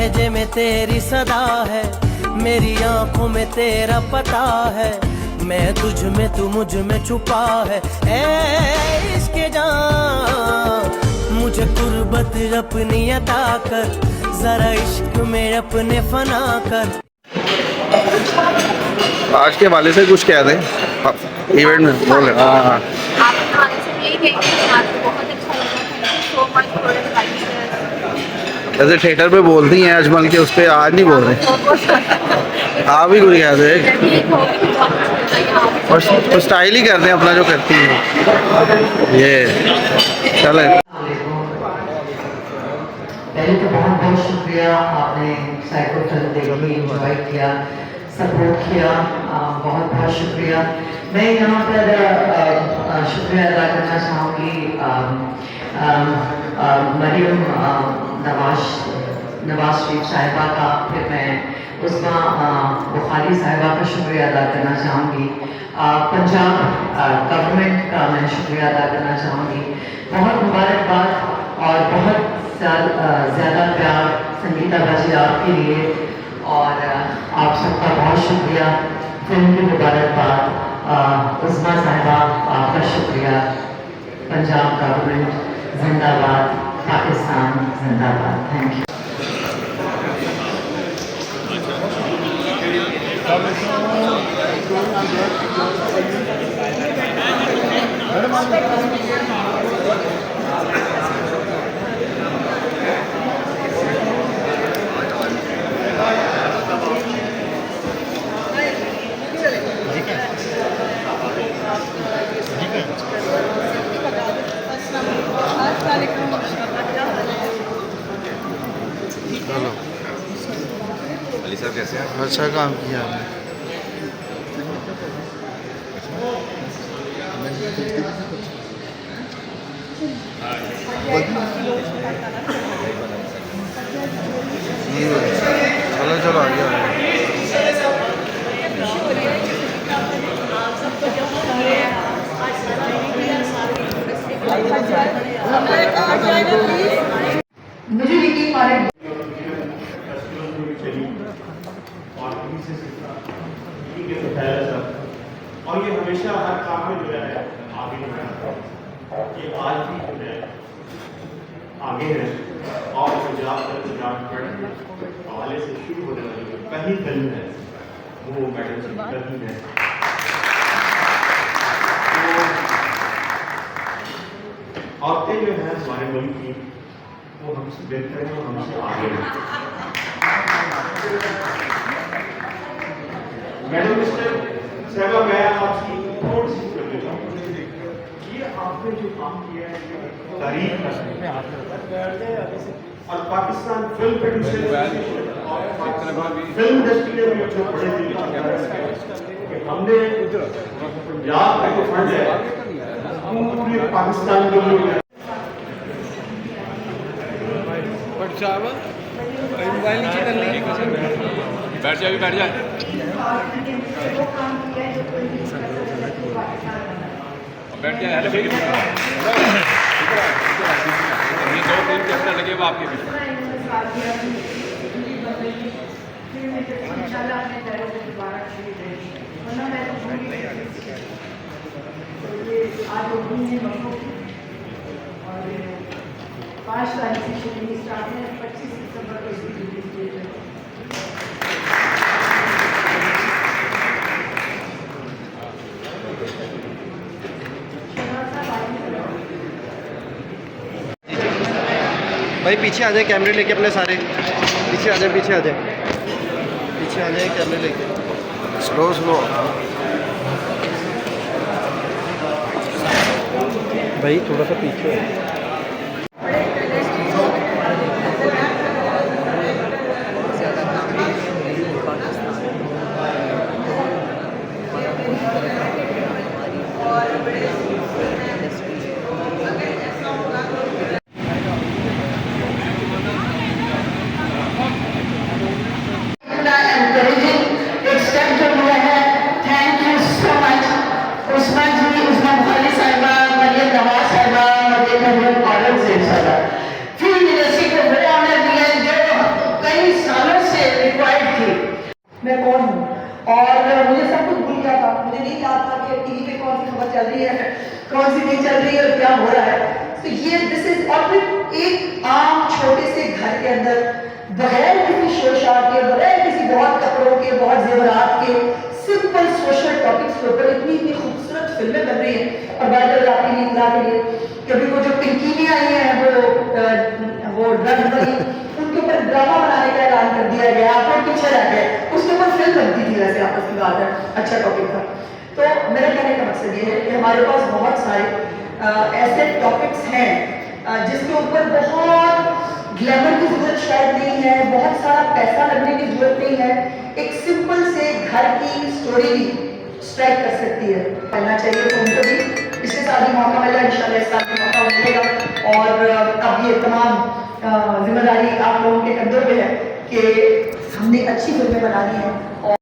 लहजे में तेरी सदा है, मेरी आंखों में तेरा पता है, मैं तुझ में तू मुझ में छुपा है। ए इश्क जान मुझे कुर्बत अपनी अता कर, जरा इश्क में अपने फना कर। आज के वाले से कुछ कह दें इवेंट में बोल रहे। हाँ जैसे थिएटर पे बोलती हैं अजमल के, उस पर आज नहीं बोल रहे। आप भी कुछ कह दे और स्टाइल ही करते हैं अपना जो करती हैं ये। चले पहले तो बहुत बहुत शुक्रिया, आपने साइको फिल्म देखी, एंजॉय किया, सपोर्ट किया, बहुत बहुत शुक्रिया। मैं यहाँ पर शुक्रिया अदा करना चाहूँगी मरियम नवाज शरीफ साहिबा का, फिर मैं उस्मा बुखारी साहिबा का शुक्रिया अदा करना चाहूँगी, पंजाब गवर्नमेंट का मैं शुक्रिया अदा करना चाहूँगी। बहुत मुबारकबाद और बहुत ज़्यादा प्यार संगीता बाजी आपके लिए, और आप सबका बहुत शुक्रिया। फिल्म की मुबारकबाद उस्मा साहिबा, आपका शुक्रिया। पंजाब गवर्नमेंट जिंदाबाद, पाकिस्तान जिंदाबाद। Thank you. चलो अली साहब कैसे हैं? अच्छा काम किया आपने। चलो चलो आगे मुझे यकीन मारे और ये हमेशा हर काम में जो है आगे ये आज भी जो है आगे है। और पंजाब हवाले से शुरू होने वाली जो पहली फिल्म है वो मैडम जी की है। औरतें जो है हमारे मुल्क की वो हमसे बेहतर है और हमसे आगे है। मैडम मिस्टर साहबा, मैं आपकी थोड़ी सी कर देता हूँ। ये आपने जो काम किया है तारीफ और Pakistan film producer film industry ने भी जो बड़े दिल कि हमने पंजाब का जो फंड है पूरे पाकिस्तान के लिए मोबाइल नीचे कर लेंगे। बैठ जा, बैठ जा। बैठ जा। ये 2-3 कैमरा लगे हुए आपके पीछे। आज 5 तारीख से शूटिंग स्टार्ट है, 25 सितंबर को इसकी रिलीज डेट है। भाई पीछे आ जाए कैमरे लेके अपने सारे, पीछे आ जाए, पीछे आ जाए, पीछे आ जाए कैमरे लेके। स्लो स्लो भाई, थोड़ा सा पीछे। उस्मा जी, उस्मा बुखारी साहिबा, मरियम नवाज साहिबा, टीवी पे कौन सी खबर चल रही है, कौन सी नहीं चल रही है और क्या हो रहा है। तो ये दिस इज, और फिर एक आम छोटे से घर के अंदर बगैर किसी शोरशार के, बगैर किसी बहुत कपड़ों के, बहुत जेवरात के, सिंपल सोशल टॉपिक्स के ऊपर इतनी इतनी खूबसूरत फिल्में बन रही हैं। और बात करें आपकी निंदा के लिए, कभी वो जो पिंकी में आई है वो ड्रग वाली, उनके ऊपर ड्रामा बनाने का ऐलान कर दिया गया, आप लोग पीछे रह गए, उसके ऊपर फिल्म बनती थी। वैसे आपस की बात है, अच्छा टॉपिक था। तो मेरा कहने का मकसद ये है कि हमारे पास बहुत सारे ऐसे टॉपिक्स हैं जिसके ऊपर बहुत ग्लैमर की जरूरत शायद नहीं है, बहुत सारा पैसा लगने की जरूरत नहीं है, एक सिंपल से घर की स्टोरी भी स्ट्राइक कर सकती है। पढ़ना चाहिए तो उनको भी पिछले साल भी मौका मिला, इंशाल्लाह इस साल भी मौका मिलेगा। और अब ये तमाम जिम्मेदारी आप लोगों के कंधों पे है कि हमने अच्छी फिल्में बनानी है,